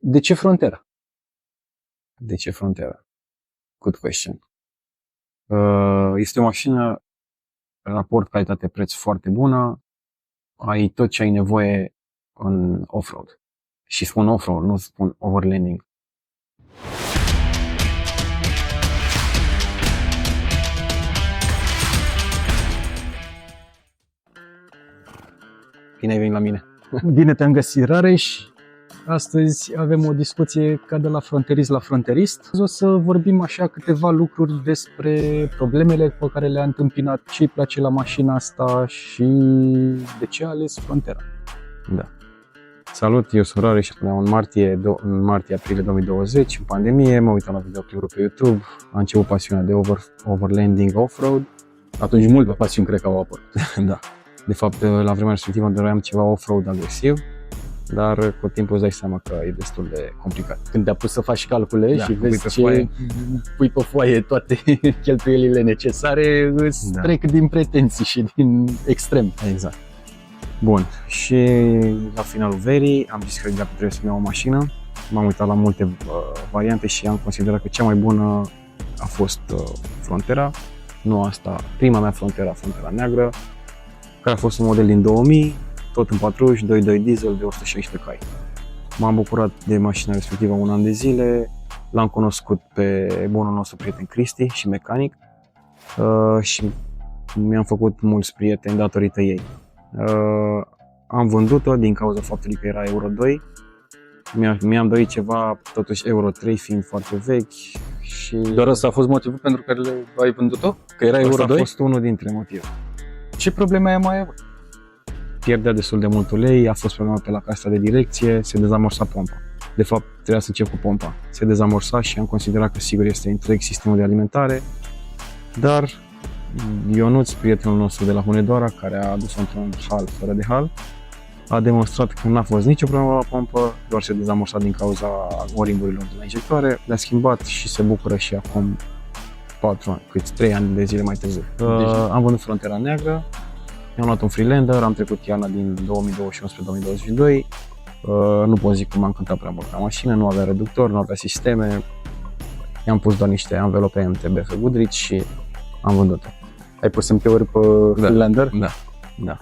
De ce Frontera? De ce Frontera? Good question. Este o mașină raport calitate-preț foarte bună, ai tot ce ai nevoie în off-road. Și spun off-road, nu spun overlanding. Bine ai venit la mine. Bine te-am găsit, Rareș. Astăzi avem o discuție ca de la fronterist la fronterist. O să vorbim așa câteva lucruri despre problemele pe care le-a întâmpinat, ce îi place la mașina asta și de ce a ales Frontera. Da. Salut, eu sunt Rareș și până în martie-aprilie 2020, în pandemie, mă uitam la videoclipuri pe YouTube, am început pasiunea de overlanding off-road. Atunci multe pasiuni cred că au apărut. Da. De fapt, la vremea respectivă doream ceva off-road agresiv, dar cu timpul îți dai seama că e destul de complicat. Când te-a pus să faci calcule și vezi ce pui pe foaie toate cheltuielile necesare, îți trec din pretenții și din extrem. Exact. Bun, și la finalul verii am zis că gata, trebuie să-mi iau o mașină. M-am uitat la multe variante și am considerat că cea mai bună a fost Frontera. Nu asta, prima mea Frontera neagră, care a fost un model din 2000, tot în patruș, 2.2 diesel de 116 cai. M-am bucurat de mașina respectivă un an de zile, l-am cunoscut pe bunul nostru prieten Cristi și mecanic și mi-am făcut mulți prieteni datorită ei. Am vândut-o din cauza faptului că era Euro 2, mi-am dorit ceva, totuși Euro 3 fiind foarte vechi și... Doar ăsta a fost motivul pentru care ai vândut-o? Că era Euro 2? Ăsta a fost unul dintre motive. Ce probleme ai mai avut? Pierdea destul de mult ulei, a fost problema pe la casa de direcție, se dezamorsa pompa. De fapt, trebuia să încep cu pompa. Se dezamorsa și am considerat că sigur este întreg sistemul de alimentare, dar Ionuț, prietenul nostru de la Hunedoara, care a adus-o într-un hal fără de hal, a demonstrat că n-a fost nicio problemă la pompă, doar se dezamorsa din cauza o-ringurilor de la injectoare, le-a schimbat și se bucură și acum 4 ani, cât 3 ani de zile mai târziu. Am vândut Frontera neagră, mi-am luat un Freelander, am trecut iarna din 2021 spre 2022. Nu pot zic că m-a încântat prea mult la mașină, nu avea reductor, nu avea sisteme. I-am pus doar niște anvelope MTB Goodrich și am vândut-o. Ai pus MT-uri pe Freelander? Da.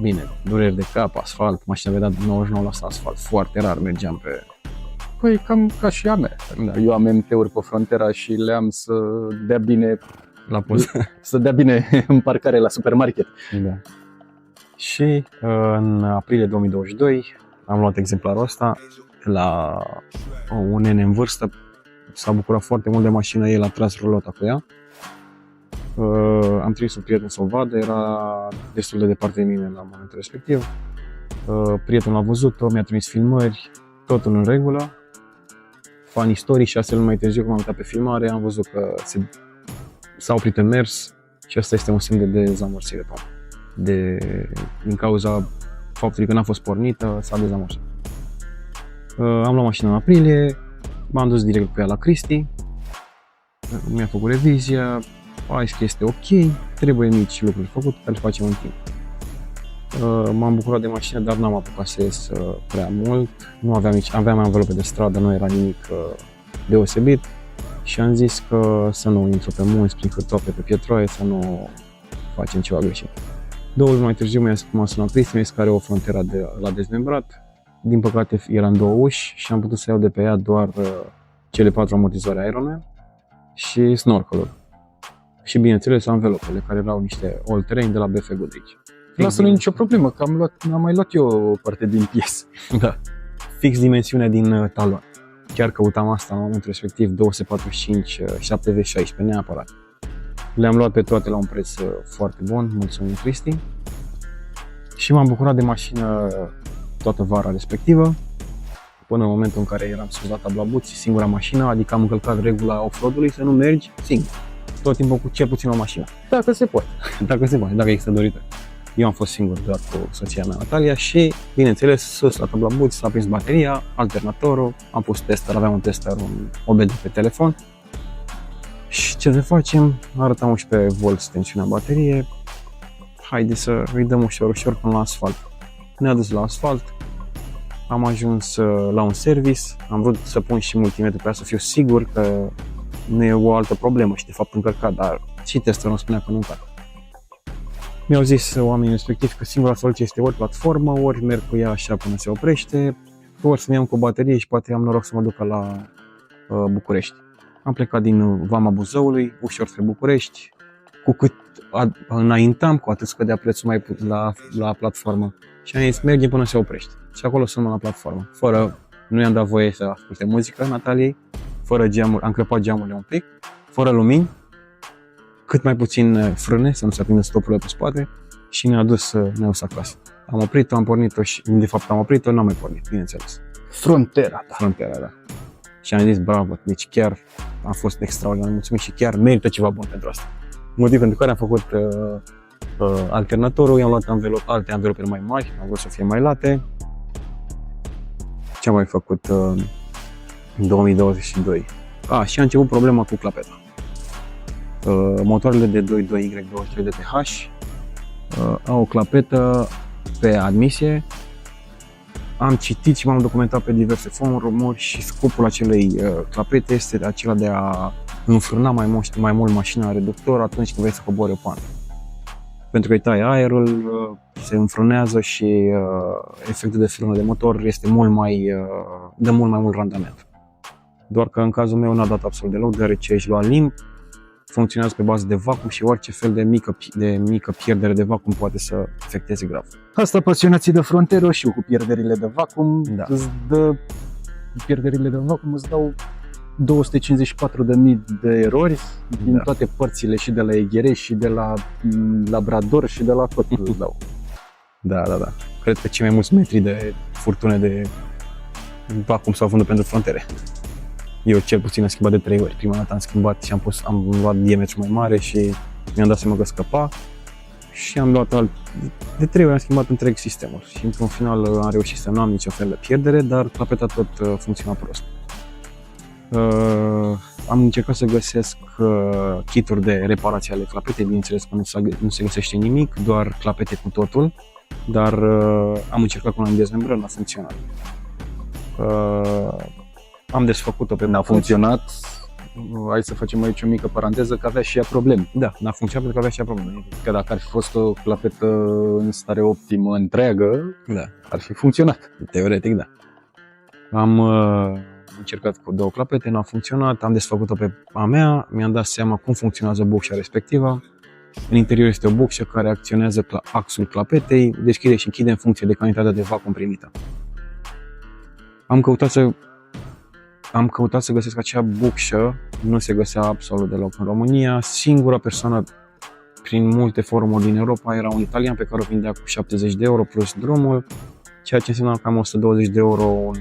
Bine, dureri de cap, asfalt, mașina avea dat 99% asfalt, foarte rar mergeam pe... Păi cam ca și a mea. Da. Eu am MT-uri pe Frontera și le-am să dea bine la post. Să dea bine în parcare la supermarket. Da. Și în aprilie 2022 am luat exemplarul ăsta la un nene în vârstă. S-a bucurat foarte mult de mașină, el a tras rulota cu ea. Am trimis un prieten să o vadă, era destul de departe de mine la momentul respectiv. Prietenul a văzut-o, mi-a trimis filmări, totul în regulă. Funny story, 6 luni mai târziu, când am uitat pe filmare, am văzut că s-a oprit în mers și asta este un semn de dezamorsire din cauza faptului că n-a fost pornită, s-a dezamorsat. Am luat mașina în aprilie, m-am dus direct cu ea la Cristi, mi-a făcut revizia, a zis că este ok, trebuie mici lucruri făcute, care le facem în timp. M-am bucurat de mașină, dar n-am apucat să ies prea mult, nu aveam anvelope de stradă, nu era nimic deosebit. Și am zis că să nu intru pe munți, prin hârtope, pe pietroaie, să nu facem ceva greșit. 2 luni mai târziu m-a sunat Cristi, mi-a zis că are o Frontera la dezmembrat. Din păcate era în 2 uși și am putut să iau de pe ea doar cele 4 amortizoare Ironman și snorkelul. Și bineînțeles anvelopele, care erau niște all-terrain de la BF Goodrich. Lasă, nu e nicio problemă, că am mai luat eu o parte din piesă. Da. Fix dimensiunea din talon. Chiar căutam asta în momentul respectiv, 245 7V16 neapărat. Le-am luat pe toate la un preț foarte bun, mulțumim Cristi. Și m-am bucurat de mașină toată vara respectivă, până în momentul în care eram sus la tabla buții, singura mașină, adică am încălcat regula off-road-ului să nu mergi singur. Tot timpul cu cel puțin o mașină. Dacă se poate. Dacă există dorită. Eu am fost singur doar cu soția mea Natalia și, bineînțeles, sus la tabla buții s-a prins bateria, alternatorul, am pus tester, aveam un tester, un OBD pe telefon. Și ce să facem? Arăta 11V tensiunea baterie. Haide să îi dăm ușor până la asfalt. Ne-a dus la asfalt. am ajuns la un service, am vrut să pun și multimetru pe ea să fiu sigur că nu e o altă problemă și de fapt încărcat, dar și testul nu spunea că nu încarcă. Mi-au zis oamenii respectivi că singura soluție este ori platformă, ori merg cu ea așa până se oprește, ori să-mi iau cu baterie și poate am noroc să mă duc la București. Am plecat din Vama Buzăului, ușor spre București, cu cât înaintam, cu atât scădea prețul mai la platformă. Și am zis, mergem până se oprește. Și acolo sunt la platformă. Nu i-am dat voie să asculte muzică Nataliei, fără geamuri, am crăpat geamurile un pic, fără lumini, cât mai puțin frâne, să nu se aprindă stopurile pe spate și ne-a dus acasă. Am oprit-o, am pornit-o și de fapt am oprit-o, n-am mai pornit, bineînțeles. Frontera, da. Frontera, da. Și am zis, bravo, deci chiar am fost extraordinar mulțumit și chiar merită ceva bun pentru asta. Motiv pentru care am făcut alternatorul, i-am luat alte anvelopere mai mari, am vrut să fie mai late. Ce am mai făcut în 2022? Și a început problema cu clapeta. Motoarele de 22Y23 DTH au o clapetă pe admisie. Am citit și m-am documentat pe diverse forumuri și scopul acelei clapete este acela de a înfrâna mai mult mașina în reductor atunci când vrei să cobori o pantă. Pentru că îi tai aerul, se înfrânează și efectul de frână de motor este dă mult mai mult randament. Doar că în cazul meu n-a dat absolut deloc, deoarece își lua limb, funcționează pe bază de vacuum și orice fel de mică pierdere de vacuum poate să afecteze grav. Asta pasionații de Frontero și eu cu pierderile de vacuum, Da. Pierderile de vacuum îți dau 254.000 de erori din Da. toate părțile, și de la EGR și de la Labrador și de la tot îți dau. Da. Cred că cei mai mulți metri de furtune de vacuum s-au vândut pentru frontere. Eu cel puțin am schimbat de 3 ori. Prima dată am schimbat și am luat diametru mai mare și mi-am dat seama că scăpa. Și am luat de 3 ori am schimbat întreg sistemul. Și într-un final am reușit să nu am nicio fel de pierdere, dar clapeta tot funcționa prost. Am încercat să găsesc kituri de reparație ale clapetei, bineînțeles că nu se găsește nimic, doar clapete cu totul, dar am încercat cu un dezmembrări, n-a funcționat. Am desfăcut-o pe N-a funcționat, hai să facem aici o mică paranteză, că avea și ea probleme. Da, n-a funcționat pentru că avea și ea probleme. Că dacă ar fi fost o clapetă în stare optimă întreagă, Da, ar fi funcționat. teoretic da. Am încercat cu 2 clapete, n-a funcționat, am desfăcut-o pe a mea, mi-am dat seama cum funcționează bucșa respectivă. În interior este o bucșă care acționează axul clapetei, deschide și închide în funcție de cantitatea de vacuum primită. Am căutat să găsesc acea bucșă, nu se găsea absolut deloc în România. Singura persoană prin multe forumuri din Europa era un italian pe care o vindea cu 70 de euro plus drumul, ceea ce înseamnă cam 120 de euro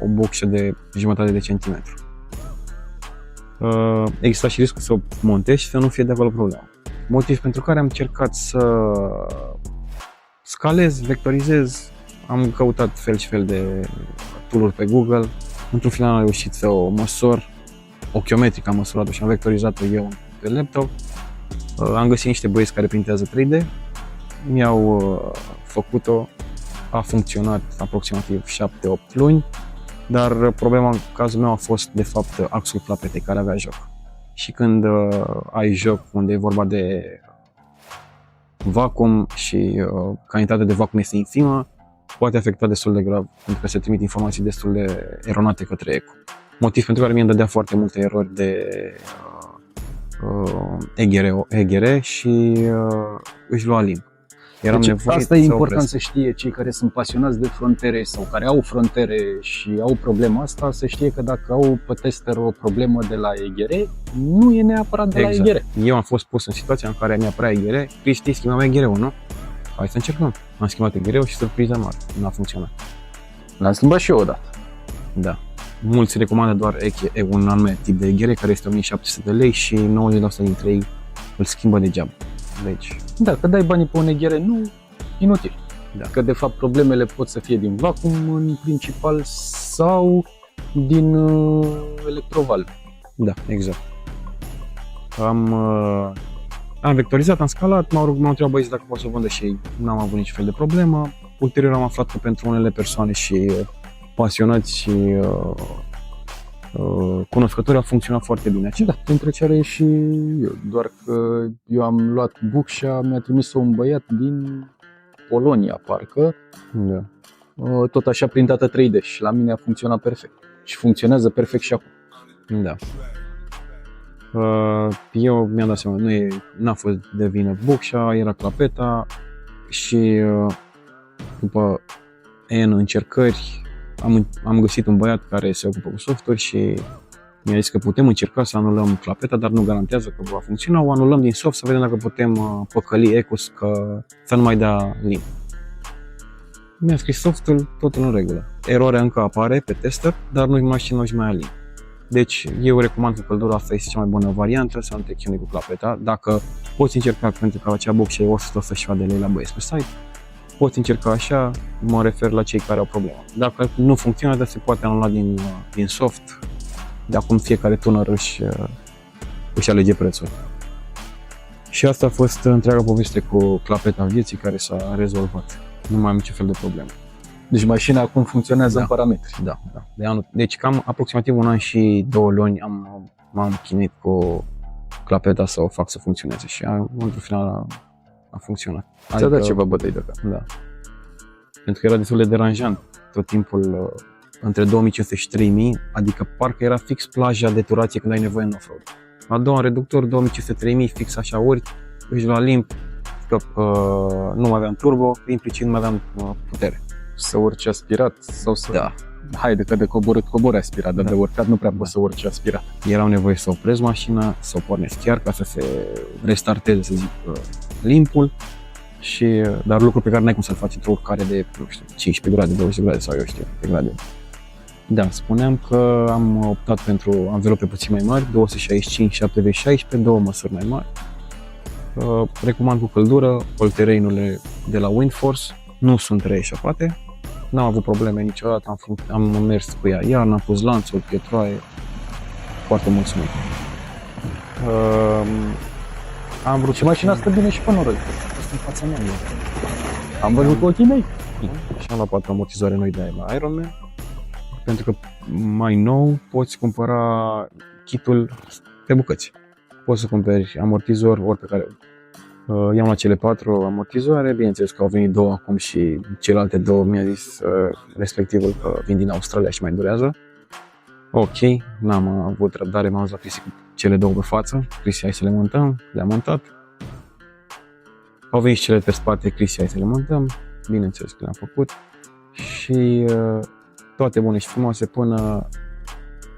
o bucșă de jumătate de centimetru. Exista și riscul să o montez și să nu fie de acolo problemă. Motiv pentru care am încercat să scalez, vectorizez, am căutat fel și fel de tool-uri pe Google. Într-un final am reușit să o măsor, ochiometric am măsurat-o și am vectorizat-o eu pe laptop. Am găsit niște băieți care printează 3D, mi-au făcut-o, a funcționat aproximativ 7-8 luni, dar problema în cazul meu a fost de fapt axul clapetei care avea joc. Și când ai joc unde e vorba de vacuum și cantitatea de vacuum este infimă, poate afecta destul de grav, pentru că se trimit informații destul de eronate către eco. Motiv pentru care mi-am dădea foarte multe erori de EGR și își lua limb. Deci, asta e important să știe cei care sunt pasionați de frontere sau care au frontere și au problema asta, să știe că dacă au pe tester o problemă de la EGR, nu e neapărat de la EGR. Eu am fost pus în situația în care mi-a apărea EGR, Cristi, schimbam EGR-ul, nu? Hai să încercăm. Am schimbat EGR-ul și surpriză mare, nu a funcționat. L-am schimbat și eu odată. Da. Mulți recomandă doar un anume tip de EGR care este 1700 de lei și 90% dintre ei îl schimbă degeaba. Deci, da, că dai banii pe un EGR, nu, inutil. Da. Că de fapt problemele pot să fie din vacuum în principal sau din electroval. Da, exact. Am vectorizat, am scalat, m-au întrebat băieții dacă pot să o vândă și ei, n-am avut niciun fel de problemă. ulterior am aflat că pentru unele persoane și pasionați și cunoscători a funcționat foarte bine. Da, printre ce are și eu, doar că eu am luat bucșa, mi-a trimis-o un băiat din Polonia, parcă, Da. tot așa printată 3D și la mine a funcționat perfect. Și funcționează perfect și acum. Da. Eu mi-am dat seama, n-a fost de vină bucșa, era clapeta și după N încercări am găsit un băiat care se ocupă cu software și mi-a zis că putem încerca să anulăm clapeta, dar nu garantează că va funcționa. O anulăm din soft să vedem dacă putem păcăli Ecus să nu mai dea limb. Mi-a scris softul, totul în regulă. Eroarea încă apare pe tester, dar nu-și mai ia limb. Deci eu recomand cu căldură, asta este cea mai bună variantă, să nu te chinui cu clapeta. Dacă poți încerca, pentru că acea boxă e 100 de lei la băieți pe site, poți încerca așa, mă refer la cei care au probleme. Dacă nu funcționează, se poate anula din soft. De acum fiecare tuner își alege prețul. Și asta a fost întreaga poveste cu clapeta vieții care s-a rezolvat. Nu mai am niciun fel de problemă. Deci mașina acum funcționează în parametri. Da. Deci cam aproximativ 1 an și 2 luni m-am chinuit cu clapeta să o fac să funcționeze și într-un final a funcționat. Ți-a dat ceva bătăi de cap. Da. Pentru că era destul de deranjant tot timpul între 2500 și 3000, adică parcă era fix plaja de turație când ai nevoie în off-road. La doua reductor 2500-3000, fix așa ori, își la limb, că nu mai aveam turbo, implicit nu mai aveam putere. Să urci aspirat sau să... Da. Haide că de cobori aspirat, dar de urcat nu prea poți să urci aspirat. Erau nevoie să opresc mașina, să o pornesc chiar ca să se restarteze, să zic, limpul. Dar lucru pe care n-ai cum să-l faci într-o urcare de, nu știu, 15 grade, 20 grade sau eu știu, de grade. Da, spuneam că am optat pentru anvelope puțin mai mari, 265, 70, 16, două măsuri mai mari. Recomand cu căldură, all-terrain-urile de la Windforce, nu sunt reeșapate, n-am avut probleme niciodată, am mers cu ea iarna, am pus lanțuri, pietroaie, foarte mulțumit. Am vrut și mașina stă bine și pe noroi. în fața mea. Am văzut cu ochii mei. Și am luat 4 amortizoare noi de la Ironman, pentru că mai nou poți cumpăra kitul pe bucăți. Poți să cumperi amortizor ori pe care i-am la cele 4 amortizoare, bineînțeles că au venit 2 acum și celelalte 2 mi-a zis respectivul că vin din Australia și mai durează. Ok, n-am avut răbdare, m-am dus la Cristi cu cele 2 pe față. Cristi, hai să le montăm, le-am montat. Au venit și cele pe spate, Cristi, hai să le montăm, bineînțeles că le-am făcut. Și toate bune și frumoase până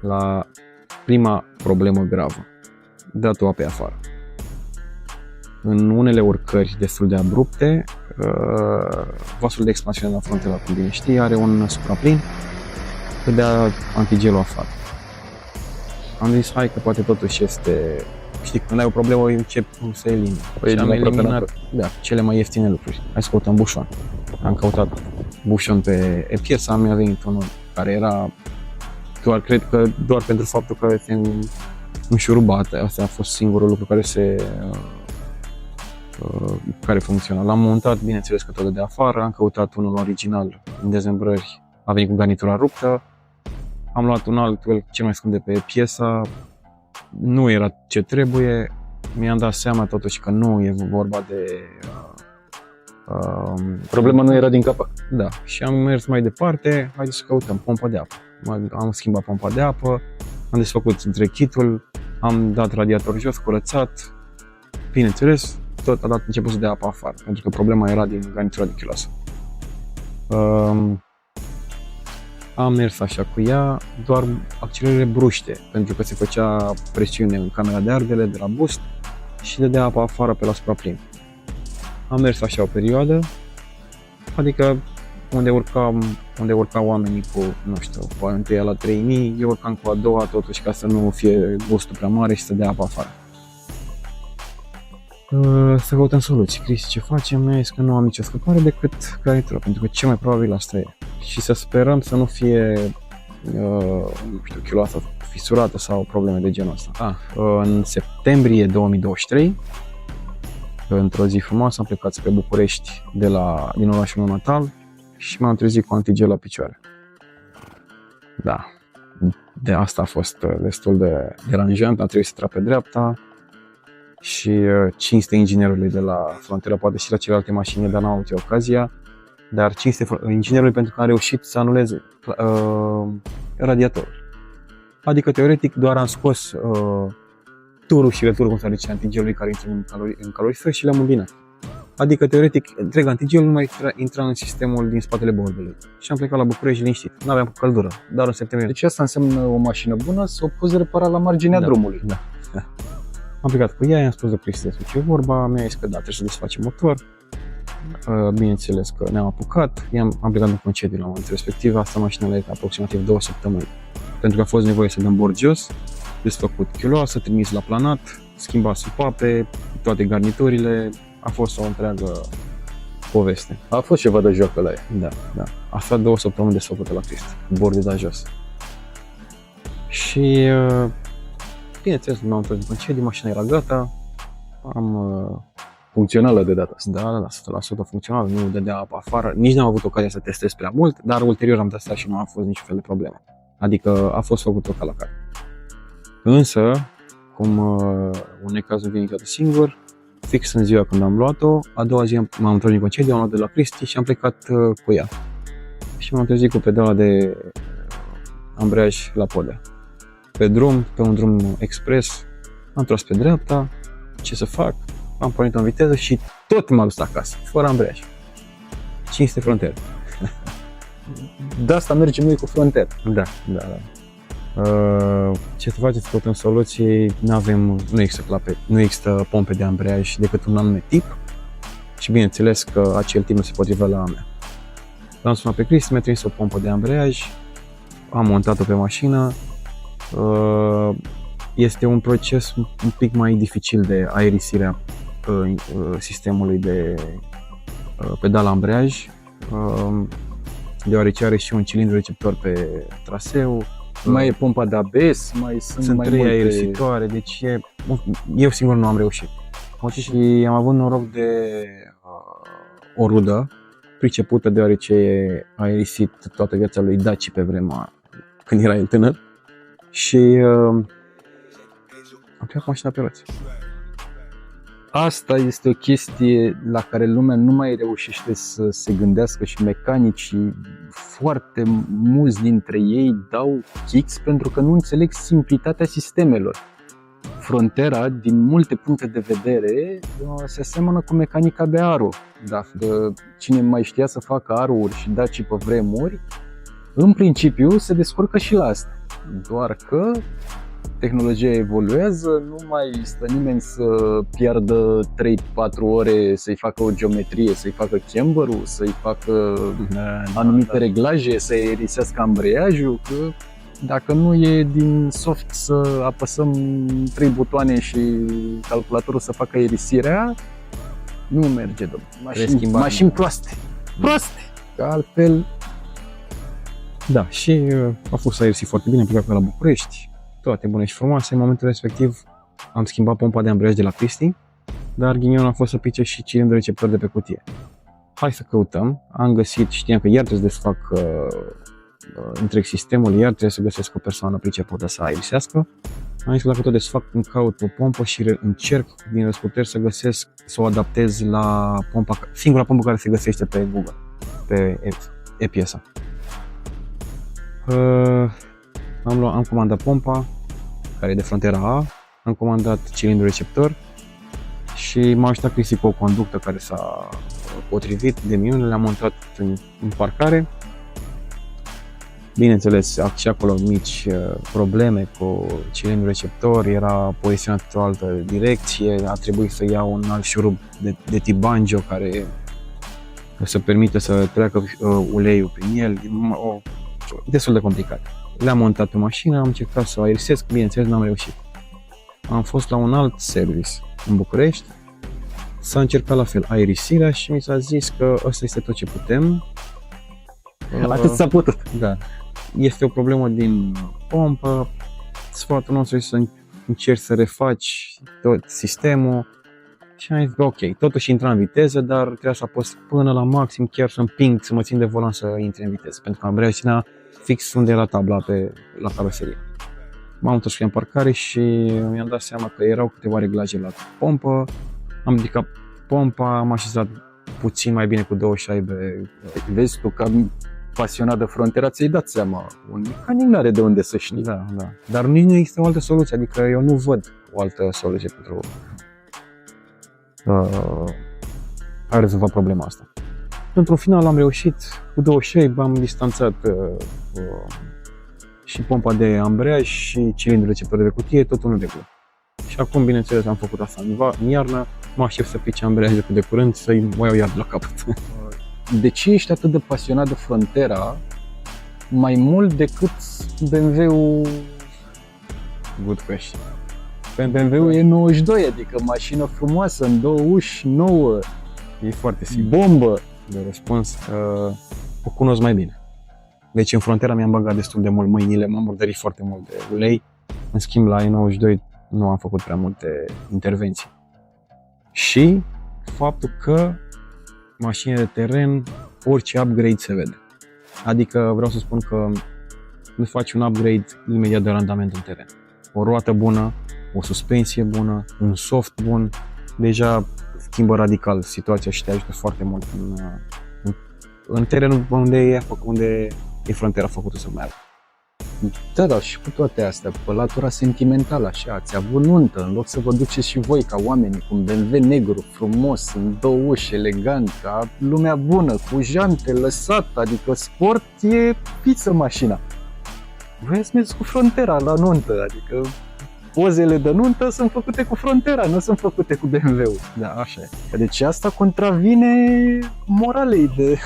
la prima problemă gravă, datul apei afară. În unele urcări destul de abrupte, vasul de expansiune la frontieră, cum bine știi, are un supraplin, dădea antigelul afară. Am zis, hai că poate totuși este... Știi, când ai o problemă, încep să elimini. Și am eliminat cele mai ieftine lucruri. Hai să căutăm bușon. Am căutat bușon pe piesa, mi-a venit unul care era cred că doar pentru faptul că este înșurubat. Asta a fost singurul lucru care funcționa. L-am montat, bineînțeles că tot de afară, am căutat unul original în dezembrări, a venit cu garnitura ruptă, am luat un altul, cel mai scump de pe piesa, nu era ce trebuie, mi-am dat seama totuși că nu e vorba de... Problema nu era din capac. Da, și am mers mai departe, haideți să căutăm pompa de apă. Am schimbat pompa de apă, am desfăcut între kitul, am dat radiator jos, curățat, bineînțeles, tot a început să dea apă afară, pentru că problema era din garnitura de chiloasă. Am mers așa cu ea, doar accelerările bruște, pentru că se făcea presiune în camera de ardere de la boost și dădea apa afară pe la supraplin. Am mers așa o perioadă, adică unde urcau oamenii cu, nu știu, cu a întâia la 3000, eu urcam cu a doua totuși ca să nu fie boostul prea mare și să dea apa afară. Să căutăm soluții. Cristi, ce facem? Mi-a zis că nu am nicio scăpare decât garnitura, pentru că cel mai probabil asta e. Și să sperăm să nu fie, nu știu, chiloasa fisurată sau probleme de genul ăsta. În septembrie 2023, într-o zi frumoasă, am plecat spre București din orașul meu natal. și m-am trezit cu antigel la picioare. Da, de asta a fost destul de deranjant, am trebuit să trag pe dreapta și cinste inginerului de la frontieră, poate și la celelalte mașini, dar n-am avut eu ocazia, dar cinste inginerului pentru că am reușit să anulez radiatorul. Adică, teoretic, doar am scos turul și returul, cum se zice, antigelului care intră în calorifer și le-am îmbinat. Adică, teoretic, întreg antigelul nu mai intra în sistemul din spatele borbelui. Și am plecat la București liniștit. N-aveam căldură, dar în septembrie. Deci asta înseamnă o mașină bună, să o poți repara la marginea drumului. Da. Am plecat cu ea, i-am spus de Cristi despre ce vorba, mi-a zis că da, trebuie să desfacem motor. Bineînțeles că ne-am apucat, am plecat în concediu la momentul respectiv, asta mașina la aproximativ 2 săptămâni. Pentru că a fost nevoie să dăm bord jos, desfăcut chiuloasă, trimis la planat, schimbat supape, toate garniturile, a fost o întreagă poveste. A fost ceva de joacă la ea. Da. A stat 2 săptămâni desfăcută la Cristi, bordul de jos. Și bineînțeles, m-am întors din concediu, mașina era gata, Funcțională de data asta. Da, 100% funcțională, nu dădea apă afară, nici n-am avut ocazia să testez prea mult, dar ulterior am testat și nu a fost niciun fel de problemă. Adică a fost făcut ca la care. Însă, cum un necaz nu vine niciodată singur, fix în ziua când am luat-o, a doua zi m-am întors din concediu, am luat de la Cristi și am plecat cu ea. Și m-am trezit cu pedala de ambreiaj la podea. Pe un drum expres, am tras pe dreapta, ce să fac? Am pornit în viteză și tot m-am dus acasă, fără ambreiaj. 500 frontiere. De asta mergem noi cu frontier. Da. Ce să faceți? Căutăm soluții, nu există pompe de ambreiaj decât un anume tip și bineînțeles că acel tip nu se potrivea la a mea. L-am sunat pe Cristi, mi-a trimis o pompă de ambreiaj, am montat-o pe mașină. Este un proces un pic mai dificil de aerisire a sistemului de pedală ambreiaj, deoarece are și un cilindru receptor pe traseu. Mai e pompa de ABS, sunt mai 3 multe aerisitoare, deci eu singur nu am reușit. Și am avut noroc de o rudă pricepută, deoarece a aerisit toată viața lui Daci pe vremea când era el tânăr și am plecat cu mașina pe roți. Asta este o chestie la care lumea nu mai reușește să se gândească și mecanicii, foarte mulți dintre ei dau kicks pentru că nu înțeleg simplitatea sistemelor. Frontera, din multe puncte de vedere, se aseamănă cu mecanica de aro. Dacă cine mai știa să facă arouri și daci pe vremuri, în principiu se descurcă și la asta. Doar că tehnologia evoluează, nu mai stă nimeni să piardă 3-4 ore să-i facă o geometrie, să-i facă camberul, să-i facă anumite reglaje, să aerisească ambreiajul, că dacă nu e din soft să apăsăm 3 butoane și calculatorul să facă aerisirea, nu merge, domnule. Mașini proaste, că altfel. Da, și a fost aerisit foarte bine, am plecat la București, toate bune și frumoase. În momentul respectiv am schimbat pompa de ambreiaj de la Cristi, dar ghinionul a fost să pice și cilindrul receptor de pe cutie. Hai să căutăm, am găsit, știam că iar trebuie să desfac întreg sistemul, iar trebuie să găsesc o persoană pricepută să aerisească. Am zis că dacă tot desfac, îmi caut o pompă și încerc din răsputeri să găsesc, să o adaptez la singura pompă care se găsește pe Google, pe e-piesa. Am comandat pompa, care e de frontiera A, am comandat cilindrul receptor și m-a ajutat Cristi cu o conductă care s-a potrivit de minune, le-am montat în parcare. Bineînțeles, și acolo mici probleme cu cilindrul receptor, era poziționat într-o altă direcție, a trebuit să iau un alt șurub de tip banjo care să permită să treacă uleiul prin el, destul de complicat. Le-am montat pe mașină, am încercat să o aerisesc, bineînțeles n-am reușit. Am fost la un alt service în București, s-a încercat la fel aerisirea și mi s-a zis că ăsta este tot ce putem. Atât s-a putut. Da. Este o problemă din pompă, sfatul nostru este să încerci să refaci tot sistemul. Și am zis, ok, totuși intra în viteză, dar trebuia să apăs până la maxim, chiar să împing, să mă țin de volan să intre în viteză, pentru că ambreiajul ținea fix unde era tabla la caroserie. M-am întors în parcare și mi-am dat seama că erau câteva reglaje la pompă, am ridicat pompa, am așezat puțin mai bine cu 2 șaibe. Vezi tu, ca pasionat de Frontera, ți-ai dat seama, un mecanic nu are de unde să știi. Da. Dar nici nu există o altă soluție, adică eu nu văd o altă soluție pentru a rezolva problema asta. Într-un final am reușit, cu 2 șaibe am distanțat și pompa de ambreiaj și cilindrul receptor de cutie, totul în regulă. Și acum, bineînțeles, am făcut asta în iarnă, mă aștept să pice ambreiajul de curând, să-i mai iau iar la capăt. De ce ești atât de pasionat de Frontera mai mult decât BMW-ul? Good question. BMW-ul e 92, adică mașină frumoasă, în 2 uși, nouă, E foarte simplu bombă. de răspuns. O cunosc mai bine. Deci în Frontera mi-am băgat destul de mult mâinile, m-am murdărit foarte mult de ulei. În schimb, la E92 nu am făcut prea multe intervenții. Și faptul că mașinile de teren, orice upgrade se vede. Adică vreau să spun că nu faci un upgrade imediat de randament în teren. O roată bună, o suspensie bună, un soft bun, deja schimbă radical situația și te ajută foarte mult în terenul unde e Frontera făcută să meargă. Da, dar și cu toate astea, pe latura sentimentală, așa, ați avut nuntă, în loc să vă duceți și voi ca oamenii cu un BMW negru, frumos, în 2 uși, elegant, ca lumea bună, cu jante, lăsat, adică sport e pizza mașina. Voi ați mers cu Frontera la nuntă, adică pozele de nuntă sunt făcute cu Frontera, nu sunt făcute cu BMW-ul. Da, așa e. Deci asta contravine moralei de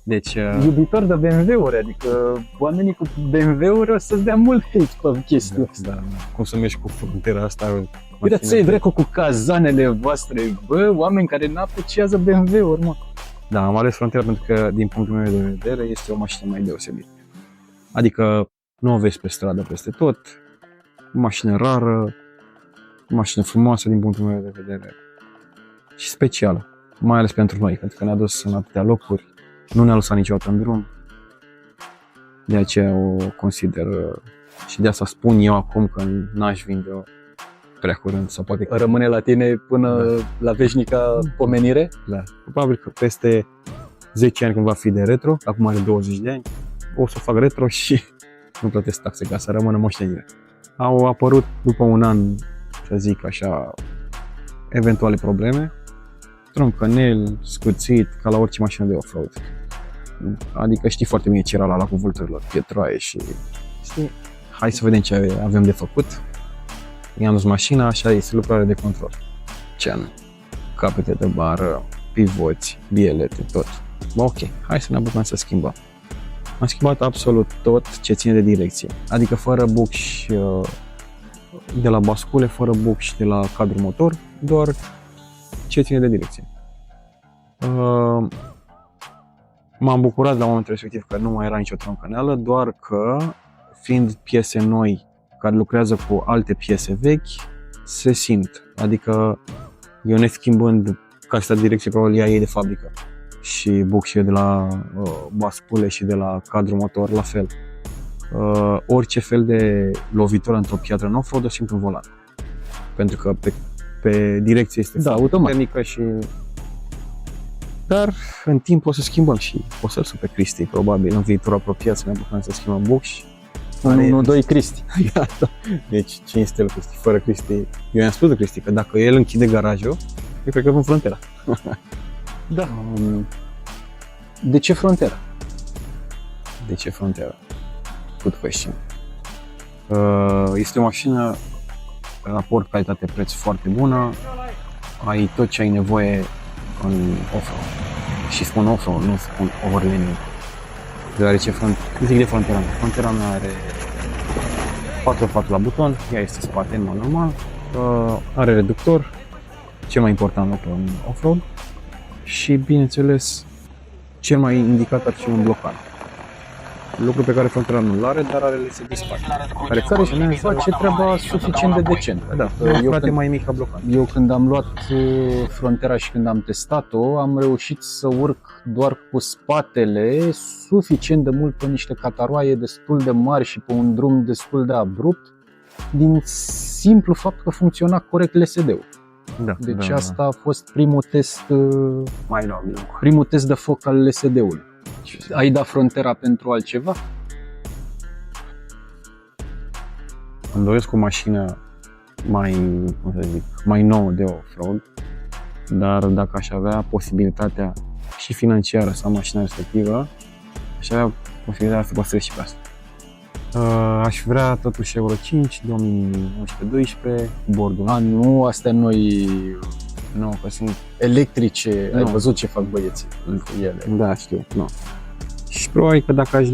Deci, iubitor de BMW-uri, adică oamenii cu BMW-uri o să-ți dea mult hate pe chestia asta. da, cum să mergi cu Frontera asta? Uite-ți-i dracu cu cazanele voastre, bă, oameni care nu apreciază BMW-uri, mă. Da, am ales Frontera pentru că, din punctul meu de vedere, este o mașină mai deosebită. Adică nu o vezi pe stradă peste tot, o mașină rară, o mașină frumoasă din punctul meu de vedere și specială, mai ales pentru noi, pentru că ne-a dus în atâtea locuri, nu ne-a lăsat niciodată în drum, de aceea o consider și de asta spun eu acum că n-aș vinde-o prea curând sau poate că Rămâne la tine până la veșnica pomenire? da. Probabil că peste 10 ani când va fi de retro, acum are 20 de ani, o să fac retro și nu plătesc taxe ca să rămână moștenire. Au apărut după un an, să zic așa, eventuale probleme, troncănel, scuțit, ca la orice mașină de off-road. Adică știi foarte bine ce era la lacul Vulturilor, pietroaie și știi, hai să vedem ce avem de făcut. I-am dus mașina, așa este lucrare de control. Ce anume? Capete de bară, pivoți, bielete, tot. Ok, hai să ne apucăm să schimbăm. Am schimbat absolut tot ce ține de direcție. Adică fără bucși de la bascule, fără bucși de la cadru motor, doar ce ține de direcție. M-am bucurat la momentul respectiv că nu mai era nicio troncăneală, doar că, fiind piese noi care lucrează cu alte piese vechi, se simt. Adică eu ne schimbând caseta de direcție, probabil ea e de fabrică. Și bucșile de la bascule și de la cadru motor, la fel. Orice fel de lovitură într-o piatră în off-road o simt în volan. Pentru că pe direcție este automat. puternică și... Dar în timp o să schimbăm și o să-l sun pe Cristi, probabil, în viitor apropiat să ne apucăm să schimbăm bucși. 1-2 Cristi. Deci cinste lui Cristi, fără Cristi. Eu i-am spus de Cristi că dacă el închide garajul, eu cred că vom Frontera. Da. De ce Frontera? De ce Frontera? Good question. Este o mașină raport calitate-preț foarte bună. Ai tot ce ai nevoie în off-road. Și spun off-road, nu spun overlanding. Deoarece zic de Frontera. Frontera mea are 4x4 la buton, ea este spate în mod normal, are reductor, cel mai important lucru în off-road și, bineînțeles, cel mai indicat ar fi un blocan. Lucru pe care frontera nu-l are, dar are LSD spate. Care și face treaba suficient de decent. Da, Eu frate când- mai mic ca blocat. Eu când am luat Frontera și când am testat-o, am reușit să urc doar cu spatele suficient de mult pe niște cataroaie destul de mari și pe un drum destul de abrupt, din simplu fapt că funcționa corect LSD-ul. Da, Deci da, asta a fost primul test, mai nou. primul test de foc al LSD-ului. Ai dat Frontera pentru altceva? Îmi doresc o mașină mai, cum să zic, mai nouă de off-road, dar dacă aș avea posibilitatea și financiară să am mașina respectivă, aș avea posibilitatea să păstrez și pe asta. Aș vrea totuși Euro 5, 2011-12, bordul. Nu, astea noi Nu, că sunt, electrice, ai Nu. văzut ce fac băieții cu ele. da, știu, nu. Și probabil că dacă aș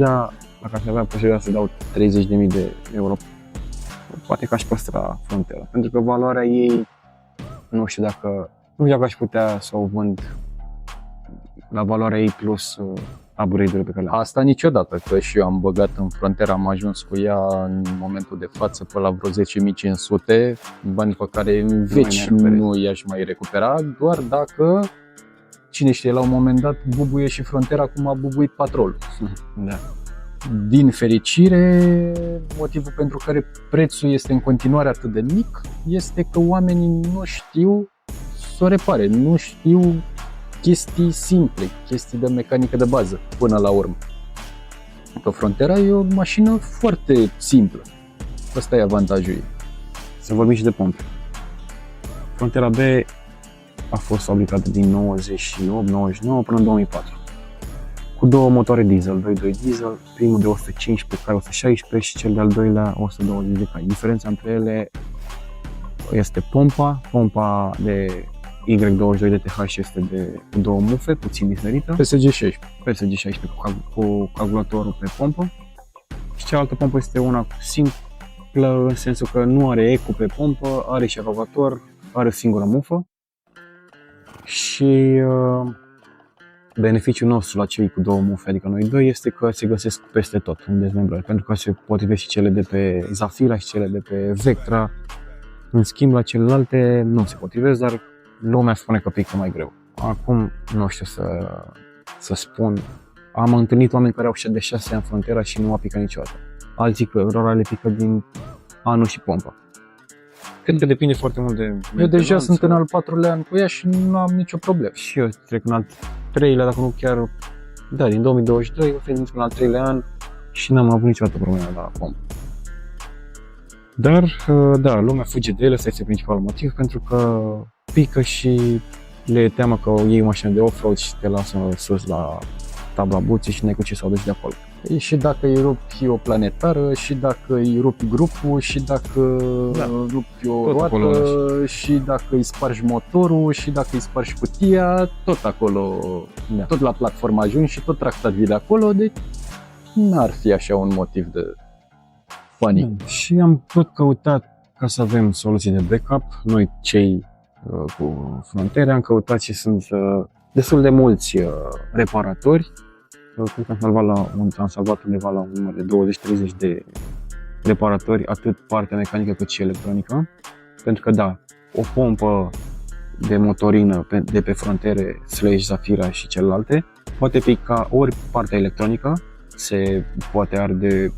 avea posibilitatea să dau 30.000 de euro, poate că aș păstra Frontera. Pentru că valoarea ei, nu știu dacă aș putea să o vând la valoarea ei plus upgrade-urile pe care le-am. Asta niciodată, că și eu am băgat în Frontera, am ajuns cu ea în momentul de față pe la vreo 10.500, bani pe care în veci nu i-aș mai recupera, doar dacă, cine știe, la un moment dat bubuie și Frontera cum a bubuit Patrolul. Da. Din fericire, motivul pentru care prețul este în continuare atât de mic este că oamenii nu știu să o repare, nu știu chestii simple, chestii de mecanică de bază până la urmă. Că Frontera e o mașină foarte simplă. Ăsta e avantajul ei. Să vorbim și de pompe. Frontera B a fost fabricată din 98-99 până în 2004. Cu două motoare diesel, 2.2 diesel, primul de 115 cai, 116 și cel de-al doilea 120 de cai. Diferența între ele este pompa de Y22 de TH este cu două mufe, puțin diferită, PSG-16. PSG-16 cu calculatorul pe pompă și cealaltă pompă este una simplă în sensul că nu are eco pe pompă, are și evacuator, are o singură mufă și beneficiul nostru la cei cu două mufe, adică noi doi, este că se găsesc peste tot în dezmembrare, pentru că se potrivesc și cele de pe Zafira și cele de pe Vectra. În schimb, la celelalte nu se potrivesc, dar lumea spune că pică mai greu. Acum nu știu să spun. Am întâlnit oameni care au de 6 ani Frontera și nu a picat niciodată. Alții că lor le pică din anul și pompa. Cred că depinde foarte mult de... Eu deja sunt în al 4-lea an cu ea și nu am nicio problemă. Și eu trec în al 3-lea, dacă nu chiar... Da, din 2022, eu fiind în al 3-lea an și n-am avut niciodată probleme la pompă. Dar, da, lumea fuge de ele, ăsta este principalul motiv, pentru că pică și le e teamă că iei mașină de off-road și te lasă sus la tabla buții și n-ai cu ce să o duci de acolo. Și dacă îi rupi o planetară, și dacă îi rupi grupul, și dacă rupi o roată, și dacă îi spargi motorul, și dacă îi spargi cutia, tot acolo, tot la platformă ajungi și tot tractat vii de acolo, deci n-ar fi așa un motiv de panic. Da. Și am tot căutat ca să avem soluții de backup, noi cei cu Frontera am căutat și sunt destul de mulți reparatori. Cred că am salvat undeva la un număr de 20-30 de reparatori, atât partea mecanică cât și electronică. Pentru că da, o pompă de motorină de pe Frontere / Zafira și celelalte poate pica ori partea electronică, se poate arde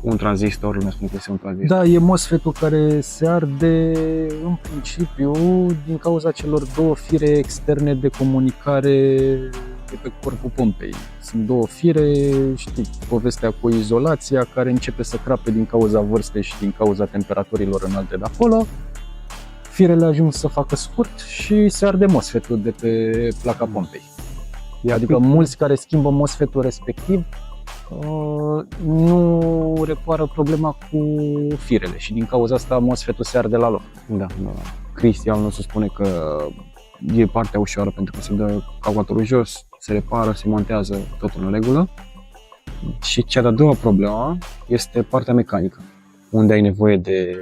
un tranzistor, lumea spune că este un tranzistor. Da, e MOSFET-ul care se arde în principiu din cauza celor două fire externe de comunicare de pe corpul pompei. Sunt două fire, știi, povestea cu izolația care începe să crape din cauza vârstei și din cauza temperaturilor înalte de acolo. Firele ajung să facă scurt și se arde MOSFET-ul de pe placa pompei. Adică mulți care schimbă MOSFET-ul respectiv nu repară problema cu firele și din cauza asta MOSFET-ul se arde la loc. Da. Cristian nostru spune că e partea ușoară pentru că se dă calculatorul jos, se repară, se montează totul în regulă. Și cea de-a doua problemă este partea mecanică, unde ai nevoie de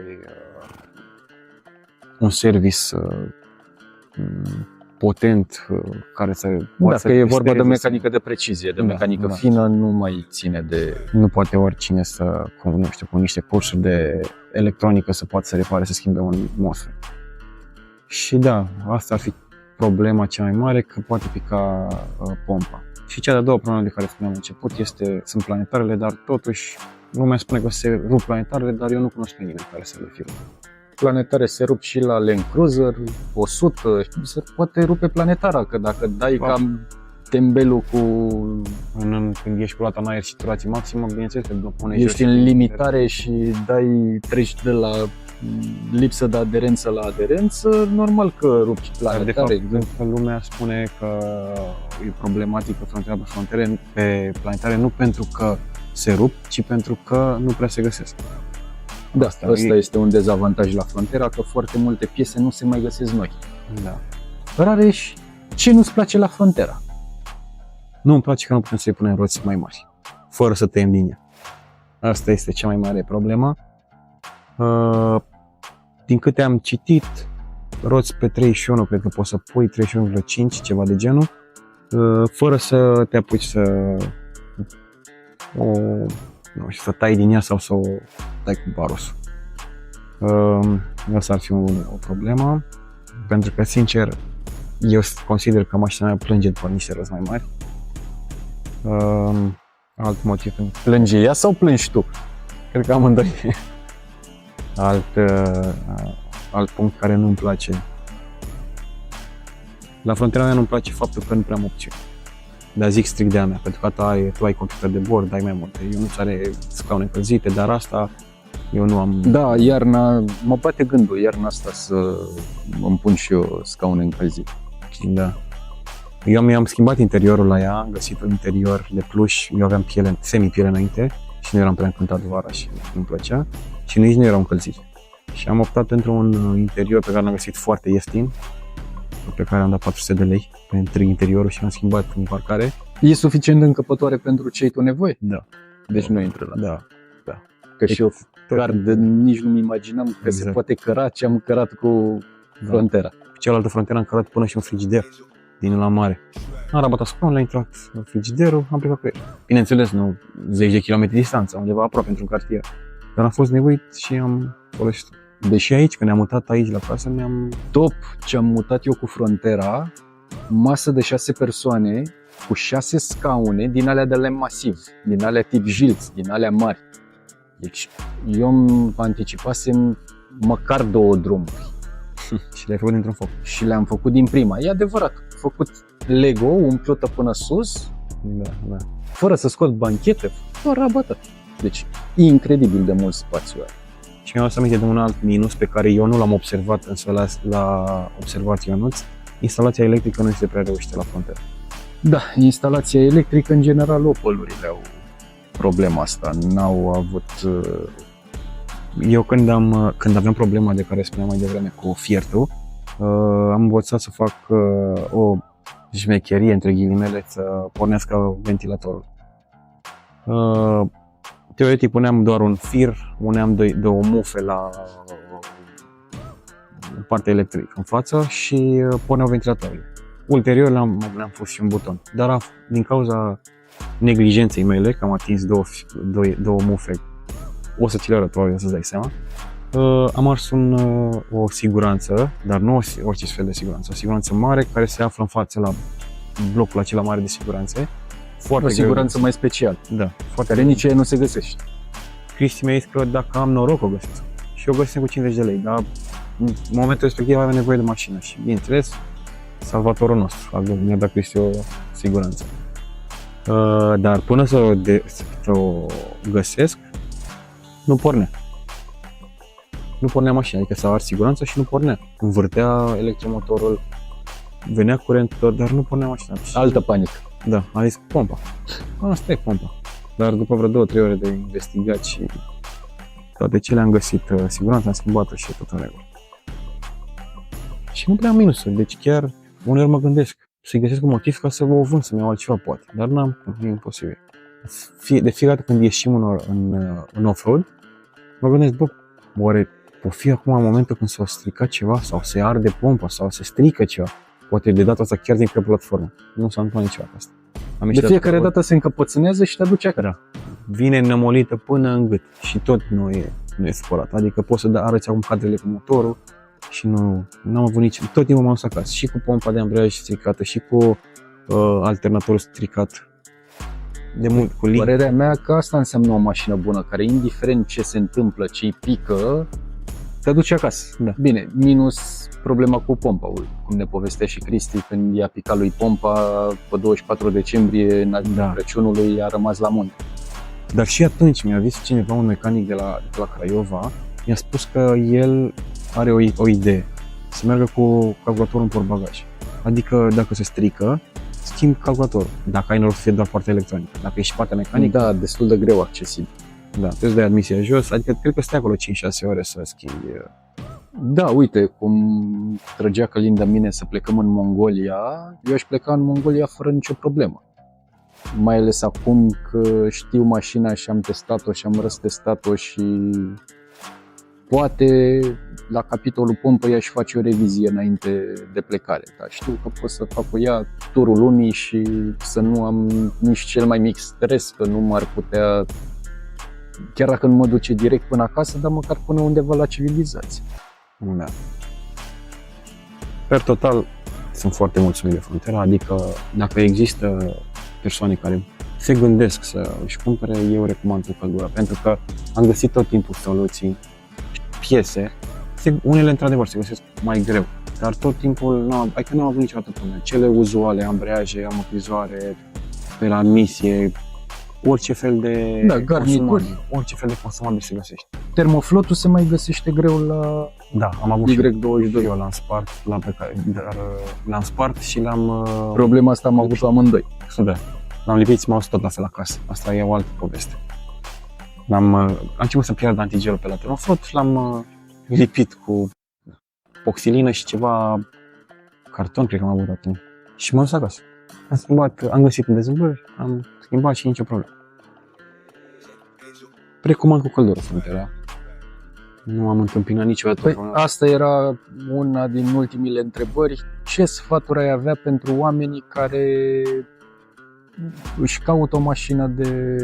un service potent care să poată Dacă e vorba de păstreze, mecanică de precizie, de mecanică fină, nu mai ține de... nu poate oricine să, cu niște cursuri de electronică să poată să repare, să schimbe un MOSFET. Și da, asta ar fi problema cea mai mare, că poate pica pompa. Și cea de-a doua problemă de care spuneam la început sunt planetarele, dar totuși lumea spune că se rup planetarele, dar eu nu cunosc pe nimeni care să le fi rupt. Planetare se rup și la Land Cruiser 100, se poate rupe planetara, că dacă dai cam tembelul cu... Când ești cu luata în aer și saturație maximă, bineînțeles că pune ești în limitare și treci de la lipsă de aderență la aderență, normal că rupi planetare. De fapt, lumea spune că e problematică frontiera pe planetare nu pentru că se rup, ci pentru că nu prea se găsesc. Da, asta este un dezavantaj la Frontera, că foarte multe piese nu se mai găsesc noi. Da. Rareș, ce nu-ți place la Frontera? Nu îmi place că nu putem să-i punem roți mai mari, fără să tăiem din ea. Asta este cea mai mare problemă. Din câte am citit, roți pe 31, cred că poți să pui 31,5, ceva de genul, fără să te apuci să tai din ea sau să o tai cu barosul. Asta ar fi o problemă, pentru că, sincer, eu consider că mașina mea plânge după niște roți mai mari. Alt motiv. Plânge ea sau plângi tu? Cred că amândoi. Alt punct care nu-mi place. La Frontera mea nu-mi place faptul că nu prea am opțiuni. Dar zic strict de a mea, pentru că tu ai computer de bord, ai mai multe. Eu nu are scaune încălzite, dar asta eu nu am... Da, iarna, mă bate gândul iarna asta să îmi pun și eu scaune încălzite. Da. Eu mi-am schimbat interiorul la ea, am găsit un interior de pluș, eu aveam semi-piele înainte și nu eram prea încântat vara și nu-mi plăcea și nici nu erau încălzite. Și am optat pentru un interior pe care l-am găsit foarte ieftin, pe care am dat 400 de lei pentru interiorul și am schimbat în parcare. E suficient de încăpătoare pentru ce ai tu nevoie? Da. Deci nu intră la da. Că și eu nici nu-mi imaginam că se poate căra ce am cărat cu Frontera. Pe cealaltă Frontera am cărat până și un frigider din la mare. Am rabat scaun, l-a intrat în frigiderul, am plecat cu el. Bineînțeles, nu 10 de kilometri distanță, undeva aproape într-un cartier. Dar am fost nevoit și am folosit. Deși aici, când ne-am mutat aici la casă, top ce am mutat eu cu Frontera, masă de 6 persoane, cu 6 scaune din alea de lemn masiv, din alea tip jilț, din alea mari. Deci eu îmi anticipasem măcar 2 drumuri. Și le-ai făcut dintr-un foc. Și le-am făcut din prima. E adevărat, am făcut Lego, umplută până sus, da. Fără să scot banchete, doar rabatată. Deci incredibil de mult spațiu are. Și mi-am adus aminte de un alt minus pe care eu nu l-am observat, însă l-a observat Ionuț. Instalația electrică nu este prea reușită la Frontera. Da, instalația electrică, în general, Opel-urile au problema asta. N-au avut... Eu când aveam problema de care spuneam mai devreme cu fiertul, am învățat să fac o șmecherie, între ghilimele, să pornească ventilatorul. Teoretic puneam doar un fir, puneam două mufe la partea electrică în față și porneau ventilatorul. Ulterior le-am pus și un buton, dar din cauza neglijenței mele, că am atins două mufe, o să ți le arăt, probabil să-ți dai seama, am ars o siguranță, dar nu orice fel de siguranță, o siguranță mare care se află în față la blocul acela mare de siguranțe. Foarte o siguranță mai specială, da, care nici ea nu se găsește. Cristi mi-a zis că dacă am noroc o găsesc. Și eu găsesc cu 50 de lei, dar în momentul respectiv aveam nevoie de mașină și, bineînțeles, salvatorul nostru mi-a dat Cristi o siguranță. Dar până să o găsesc, nu pornea. Nu pornea mașina, adică s-a ars siguranța și nu pornea. Învârtea electromotorul, venea curent tot, dar nu pornea mașina. Altă panică. Da, a zis pompa. Asta e pompa. Dar după vreo 2-3 ore de investigat și toate cele am găsit siguranța, am schimbat-o și e tot în regulă. Și nu prea am minusuri, deci chiar uneori mă gândesc să-i găsesc un motiv ca să vă o vând, să-mi iau altceva poate, dar n-am, e imposibil. De fiecare dată când ieșim în off-road, mă gândesc, oare o fi acum momentul când s-a stricat ceva sau se arde pompa sau se strică ceva? Poate de data asta chiar din pe platformă. Nu s-a întâmplat niciodată asta. De fiecare dată se încăpățânează și te aduce acasă. Da. Vine nămolită până în gât și tot nu e supărat. Adică poți să arăți acum cadrele cu motorul și nu am avut nici... Tot timpul m-am dus acasă. Și cu pompa de ambreiaj stricată și cu alternatorul stricat. De mult, cu link. Părerea mea că asta înseamnă o mașină bună, care indiferent ce se întâmplă, ce îi pică, te duce acasă. Da. Bine, minus problema cu pompa, cum ne povestea și Cristi când i-a picat lui pompa pe 24 decembrie, în Crăciunului, a rămas la munte. Dar și atunci mi-a zis cineva, un mecanic de la Craiova, mi-a spus că el are o idee, să meargă cu calculatorul în portbagaj. Adică dacă se strică, schimbi calculatorul, dacă ai noroc să fie doar partea electronică. Dacă e și partea mecanică, da, destul de greu accesibil. Da, trebuie să dai admisia jos, adică cred că stai acolo 5-6 ore să schimbi. Da, uite, cum trăgea Călin de mine să plecăm în Mongolia, eu aș pleca în Mongolia fără nicio problemă. Mai ales acum că știu mașina și am testat-o și am răstestat-o și poate la capitolul pompă i-aș face o revizie înainte de plecare. Dar știu că pot să fac o ea turul lumii și să nu am nici cel mai mic stres, că nu m-ar putea, chiar dacă nu mă duce direct până acasă, dar măcar până undeva la civilizație. Da. Per total, sunt foarte mulțumit de Frontera, adică dacă există persoane care se gândesc să își cumpere, eu recomand cu căldură, pentru că am găsit tot timpul soluții, piese, unele într-adevăr se găsesc mai greu, dar tot timpul n-am avut niciodată probleme. Cele uzuale, ambreiaje, amortizoare, pe la misie, orice fel de garnituri, orice fel de consumabil se găsește. Termoflotul se mai găsește greu la am avut Y22. Eu l-am spart, l-am spart și l-am... Problema asta am avut amândoi. Da. L-am lipit și m-au tot la fel acasă. Asta e o altă poveste. Am început să pierd antigelul pe la termoflot, l-am lipit cu oxilină și ceva carton, cred că am avut atunci. Și m-am dus acasă. Am găsit în dezvoltări, am schimbat și nicio problemă. Recomand cu căldură Frontera. Nu am întâmpinat niciodată. Asta era una din ultimile întrebări. Ce sfaturi ai avea pentru oamenii care își caută o mașină de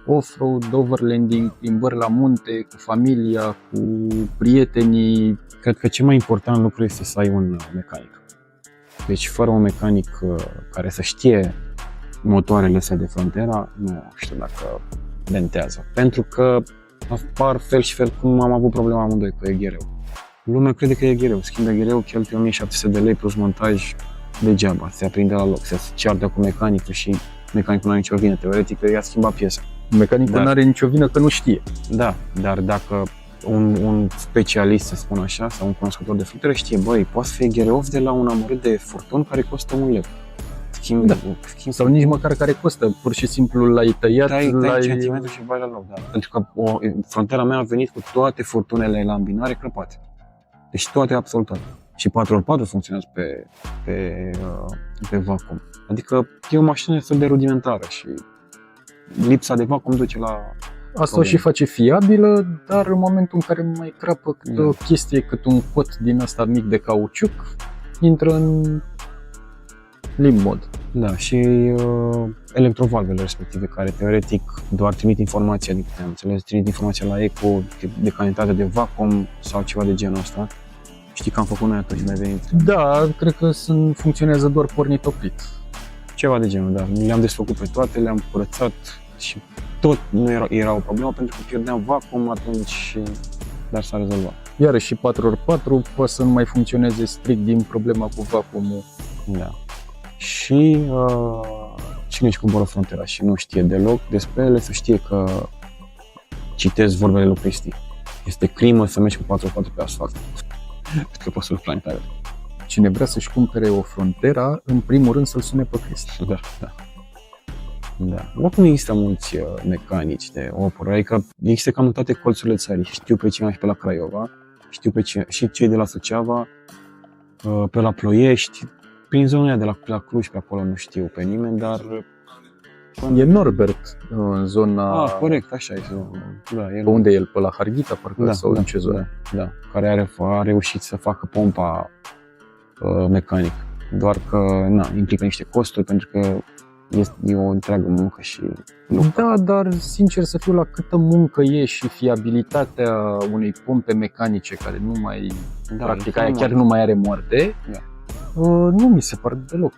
off-road, overlanding, plimbări la munte, cu familia, cu prietenii? Cred că cel mai important lucru este să ai un mecanic. Deci fără un mecanic care să știe motoarele astea de Frontera, nu știu dacă dentează. Pentru că apar fel și fel cum am avut problema amândoi cu EGR-ul. Lumea crede că e EGR-ul, schimb EGR-ul, cheltuie 1700 de lei plus montaj degeaba, se aprinde la loc, se ceartă cu mecanicul și mecanicul nu are nicio vină, teoretic i-a schimbat piesa. Mecanicul nu are nicio vină că nu știe. Da, dar dacă un specialist, să spun așa, sau un cunoscător de fructere știe, băi, poate fi EGR-off de la un amărât de furtun care costă 1 leu. Sau nici măcar care costă, pur și simplu l-ai tăiat, tai centimetru și bai la loc, da. Pentru că Frontera mea a venit cu toate furtunele la îmbinare crăpate. Deci toate, absolut toate. Și 4x4 funcționează pe vacuum. Adică e o mașină destul de rudimentară și lipsa de vacuum duce la... Asta o și face fiabilă, dar în momentul în care mai crapă câte o chestie, cât un cot din asta mic de cauciuc, intră în limb mod. Da, și electrovalvele respective, care teoretic doar trimit informația, din câte am înțeles, trimit informația la eco de calitate de vacuum sau ceva de genul ăsta. Știi că am făcut noi atunci, mi-ai venit? Da, cred că funcționează doar pornit-oprit. Ceva de genul, da. Le-am desfăcut pe toate, le-am curățat și tot nu era o problemă pentru că pierdeam vacuum atunci, dar s-a rezolvat. Iarăși și 4x4 poate să nu mai funcționeze strict din problema cu vacuumul. Da. Și cine își cumpără Frontera și nu știe deloc despre ele, să știe că citesc vorbele lui Cristi. Este crimă să mergi cu 4x4 pe asfalt. Pentru că poți să-l planetare. Cine vrea să-și cumpere o Frontera, în primul rând să-l sune pe Cristi. Da. Oricum există mulți mecanici de opără, adică există cam în toate colțurile țării. Știu pe cineva și pe la Craiova, știu pe și cei de la Suceava, pe la Ploiești, prin zona aia de la Cluj, pe acolo nu știu pe nimeni, dar... E Norbert în zona... corect, așa este. Da, pe unde e el? Pe la Harghita, parcă, sau în ce zonă? Da, care a reușit să facă pompa mecanic. doar că implică niște costuri pentru că e o întreagă muncă și Da, dar sincer să fiu, la câtă muncă e și fiabilitatea unei pompe mecanice care nu mai, practic aia chiar nu mai are moarte, nu mi se pare deloc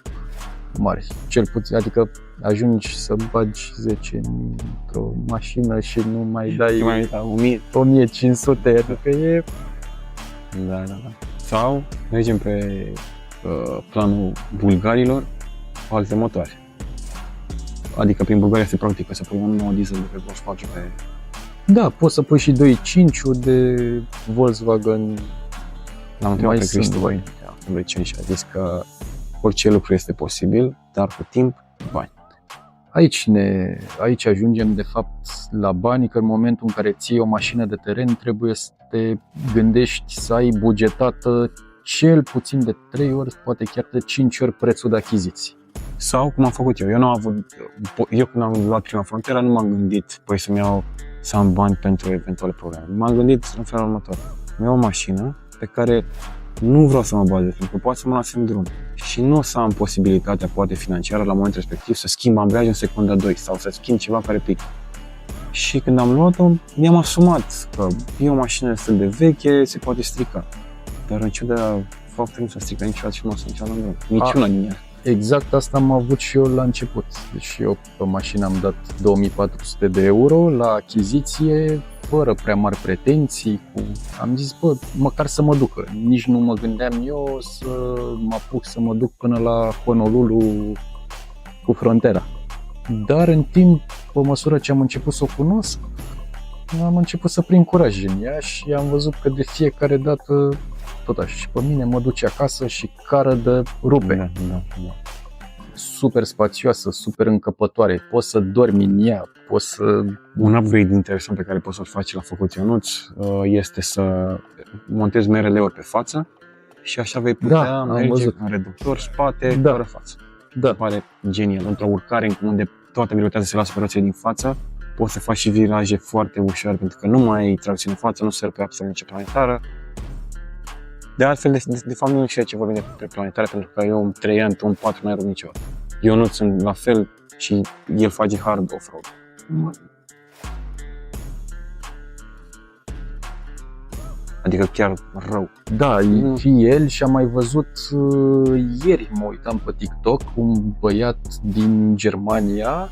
mari, cel puțin, adică ajungi să bagi 10.000 într-o mașină și nu mai dai 1500, adică e... Da. Sau mergem pe planul bulgarilor cu alte motoare. Adică prin Bulgaria se practică să pui un nou diesel de pe Volkswagen pe... Da, poți să pui și 2.5 de Volkswagen. L-am întrebat pe Cristi recent și a zis că orice lucru este posibil, dar cu timp, bani. Aici ajungem de fapt la bani, că în momentul în care ții o mașină de teren trebuie să te gândești să ai bugetată cel puțin de 3 ori, poate chiar de 5 ori prețul de achiziții. Sau cum am făcut eu. Eu când am luat prima Frontera nu m-am gândit să am bani pentru eventuale probleme. M-am gândit în felul următor. Am o mașină pe care nu vreau să mă bazez, pentru că poate să mă lase în drum. Și nu o să am posibilitatea, poate financiară, la momentul respectiv, să schimb ambreiajul în secunda 2 sau să schimb ceva care pică. Și când am luat-o, mi-am asumat că e o mașină destul de veche, se poate strica. Dar în ciuda faptului nu s-a stricat niciodată și nu o să niciodată în drum. Niciuna din ele. Exact asta am avut și eu la început. Deci eu pe mașină am dat 2400 de euro la achiziție, fără prea mari pretenții. Am zis, măcar să mă ducă. Nici nu mă gândeam eu să mă apuc să mă duc până la Honolulu cu Frontera. Dar în timp, pe măsură ce am început să o cunosc, am început să prind curaj în ea și am văzut că de fiecare dată tot așa, și pe mine mă duce acasă și cară de rupe. Da. Super spațioasă, super încăpătoare, poți să dormi în ea, poți să... Un upgrade interesant pe care poți să-l faci la făcut Ionuț este să montezi merele-uri pe față și așa vei putea merge în reductor, spate, fără față. Da. Mi pare genial. Într-o urcare unde toată greutatea se lasă pe roțile din față, poți să faci și viraje foarte ușor, pentru că nu mai ai tracțiune în față, nu serve pe absolut nicio planetară. De altfel, de fapt nu știu ce vorbim despre planetare, pentru că eu în 3 ani, tu în 4 n-ai rupt niciodată. Eu nu sunt la fel și el face hard off-road. Adică chiar rău. Da, și el și am mai văzut ieri, mă uitam pe TikTok, un băiat din Germania.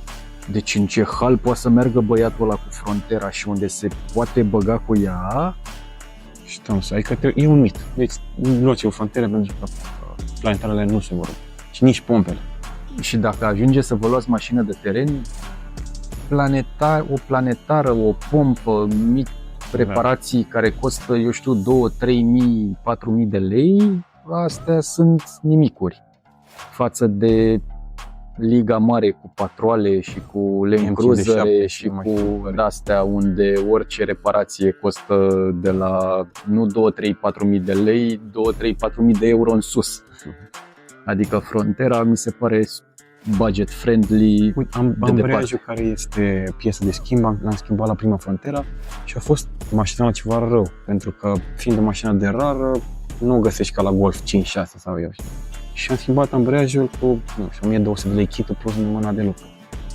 Deci în ce hal poate să meargă băiatul ăla cu Frontera și unde se poate băga cu ea. Adică e un mit. Deci luați o Frontera pentru că planetarele nu se vor rupe. Și nici pompele. Și dacă ajunge să vă luați mașină de teren, o planetară, o pompă, reparații care costă, eu știu, 2, 3.000, 4.000 de lei, astea sunt nimicuri față de liga mare cu patroale și cu Land Cruisere și cu astea unde orice reparație costă de la nu 2, 3, 4.000 de lei, 2, 3, 4.000 de euro în sus. Adică Frontera mi se pare budget friendly. Uite, ambreiajul care este piesă de schimb, l-am schimbat la prima Frontera și a fost mașina la ceva rău, pentru că fiind o mașină de rară, nu o găsești ca la Golf 5-6 sau eu. Și am schimbat ambreiajul cu 1200 de lei kit plus mâna de lucru.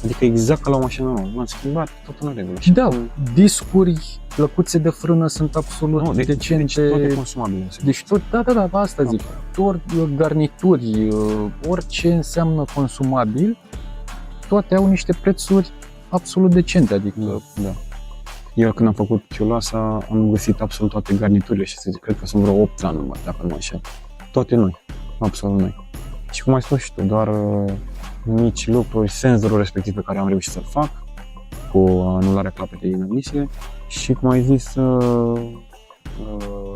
Adică exact ca la o mașină nouă. L-am schimbat tot în regulă. Da, discuri, plăcuțe de frână sunt absolut decente. Deci toate consumabile. Deci tot, da, asta zic. Tot garnituri, orice înseamnă consumabil, toate au niște prețuri absolut decente. Adică, da. Eu când am făcut Ciuloasa am găsit absolut toate garniturile și cred că sunt vreo 8 ani numai, dacă nu mă înșel. Toate noi. Absolut noi. Și cum ai spus și tu, doar mici lucruri, senzorul respectiv pe care am reușit să-l fac cu anularea clapetei din admisie și, cum ai zis,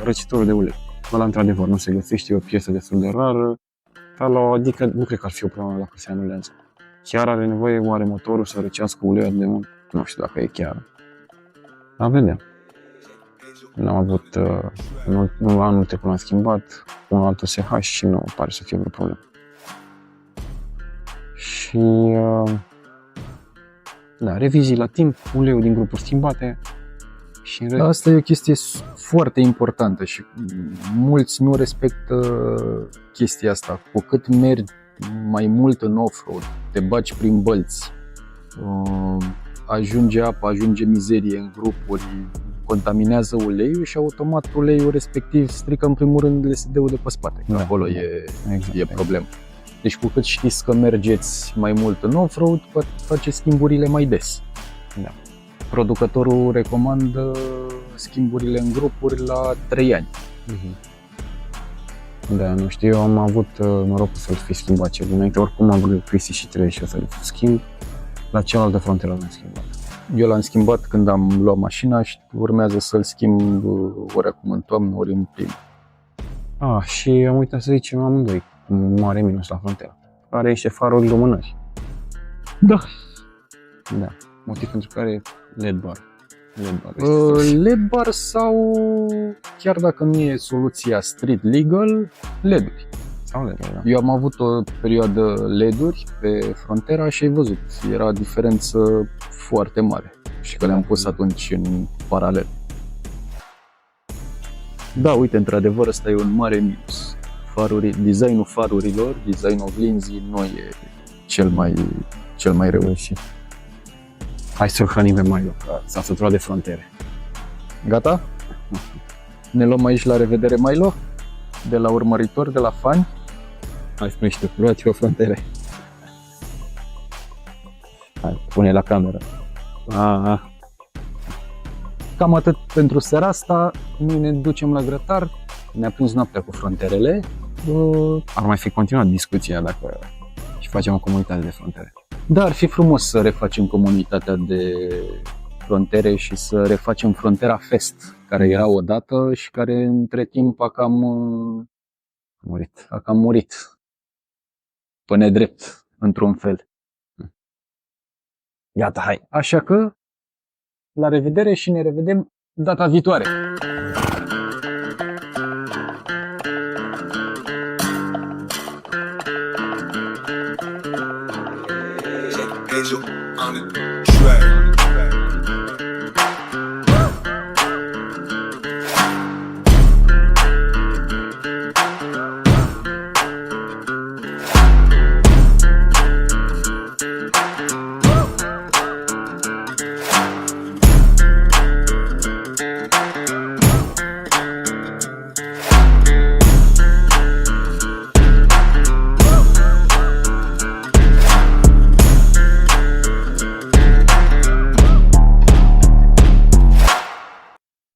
răcitorul de ulei. Ăla, într-adevăr, nu se găsește, e o piesă destul de rară, adică nu cred că ar fi o problemă dacă se anulează. Chiar are nevoie oare motorul să răcească uleiul de mult? Nu știu dacă e chiar. Dar vedem. N-am avut, în anul trecut l-am schimbat, un altul SH și nu pare să fie vreo problemă. Și, da, revizii la timp, uleiul din grupuri schimbate, Și în rest, Asta e o chestie foarte importantă și mulți nu respectă chestia asta. Cu cât mergi mai mult în off-road, te bagi prin bălți, ajunge apă, ajunge mizerie în grupuri, contaminează uleiul și automat uleiul respectiv strică în primul rând LSD-ul de pe spate. Da, Acolo da. e problemă. Deci cu cât știți că mergeți mai mult în off-road, faceți schimburile mai des. Da. Producătorul recomandă schimburile în grupuri la 3 ani. Da, nu știu, eu am avut norocul să-l fi schimbat cel dinainte, oricum am vrut Cristi și trebuie și eu să-l schimb. La cealaltă frontieră l-am schimbat. Eu l-am schimbat când am luat mașina și urmează să-l schimb ori acum în toamnă, ori în prim. Și am uitat să zicem amândoi, un mare minus la frontieră. Are niște faruri lumânări. Da. Da. Motiv pentru care LED bar. LED bar sau, chiar dacă nu e soluția street legal, LED-uri. Sau LED, da. Eu am avut o perioadă LED-uri pe frontera și ai văzut, era o diferență foarte mare și că le-am pus atunci în paralel. Da, uite, într-adevăr, ăsta e un mare minus. Designul farurilor, designul oglinzii nu e cel mai reușit. Hai să-l hrănim pe Milo, că s-a săturat de frontiere. Gata? Ne luăm aici la revedere, Milo? De la urmăritor, de la fani? Hai, spune și tu, luați-vă frontiere. Hai, pune la cameră. Cam atât pentru seara asta. Noi ne ducem la grătar. Ne-a prins noaptea cu frontierele. Ar mai fi continuat discuția dacă și facem o comunitate de frontiere. Da, ar fi frumos să refacem comunitatea de frontiere și să refacem Frontera Fest, care era odată și care între timp a cam murit. Pe nedrept, într-un fel. Iată, hai! Așa că, la revedere și ne revedem data viitoare!